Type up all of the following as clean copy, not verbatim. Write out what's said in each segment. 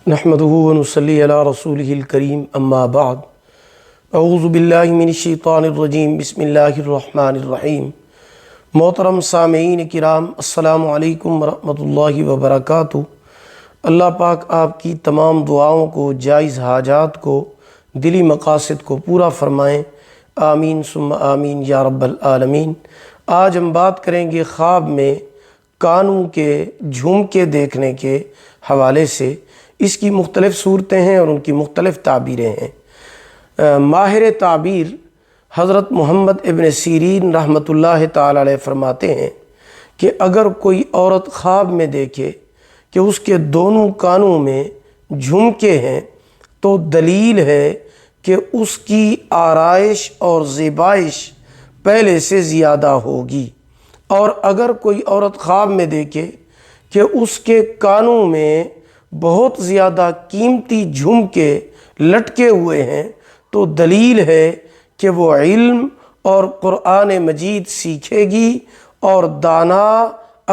نحمدہ ونصلی علی رسولہ الکریم اما بعد اعوذ باللہ من الشیطان الرجیم بسم اللہ الرحمن الرحیم۔ محترم سامعین کرام، السلام علیکم ورحمۃ اللہ وبرکاتہ۔ اللہ پاک آپ کی تمام دعاؤں کو، جائز حاجات کو، دلی مقاصد کو پورا فرمائیں، آمین ثم آمین یا رب العالمین۔ آج ہم بات کریں گے خواب میں کانوں کے جھمکے دیکھنے کے حوالے سے۔ اس کی مختلف صورتیں ہیں اور ان کی مختلف تعبیریں ہیں۔ ماہر تعبیر حضرت محمد ابن سیرین رحمۃ اللہ تعالی علیہ فرماتے ہیں کہ اگر کوئی عورت خواب میں دیکھے کہ اس کے دونوں کانوں میں جھمکے ہیں تو دلیل ہے کہ اس کی آرائش اور زیبائش پہلے سے زیادہ ہوگی۔ اور اگر کوئی عورت خواب میں دیکھے کہ اس کے کانوں میں بہت زیادہ قیمتی جھمکے لٹکے ہوئے ہیں تو دلیل ہے کہ وہ علم اور قرآن مجید سیکھے گی اور دانا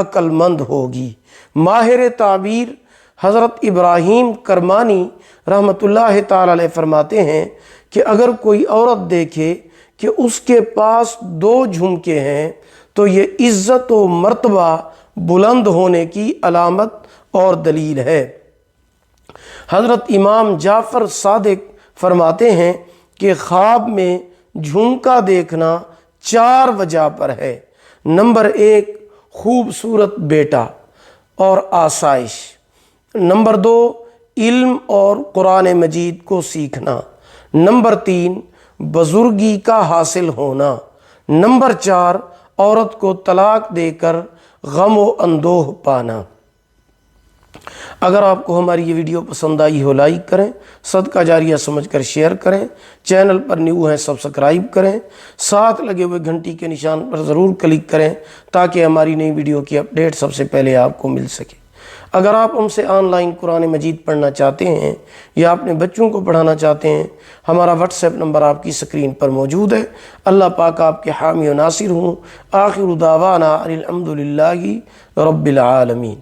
عقل مند ہوگی۔ ماہر تعبیر حضرت ابراہیم کرمانی رحمۃ اللہ تعالی علیہ فرماتے ہیں کہ اگر کوئی عورت دیکھے کہ اس کے پاس دو جھمکے ہیں تو یہ عزت و مرتبہ بلند ہونے کی علامت اور دلیل ہے۔ حضرت امام جعفر صادق فرماتے ہیں کہ خواب میں جھمکا دیکھنا 4 وجہ پر ہے۔ نمبر 1، خوبصورت بیٹا اور آسائش۔ نمبر 2، علم اور قرآن مجید کو سیکھنا۔ نمبر 3، بزرگی کا حاصل ہونا۔ نمبر 4، عورت کو طلاق دے کر غم و اندوہ پانا۔ اگر آپ کو ہماری یہ ویڈیو پسند آئی ہو لائک کریں، صدقہ جاریہ سمجھ کر شیئر کریں، چینل پر نیو ہیں سبسکرائب کریں، ساتھ لگے ہوئے گھنٹی کے نشان پر ضرور کلک کریں تاکہ ہماری نئی ویڈیو کی اپڈیٹ سب سے پہلے آپ کو مل سکے۔ اگر آپ ہم سے آن لائن قرآن مجید پڑھنا چاہتے ہیں یا اپنے بچوں کو پڑھانا چاہتے ہیں، ہمارا واٹس ایپ نمبر آپ کی سکرین پر موجود ہے۔ اللہ پاک آپ کے حامی و ناصر ہوں۔ آخر دعوانا ان الحمد للہ رب العالمین۔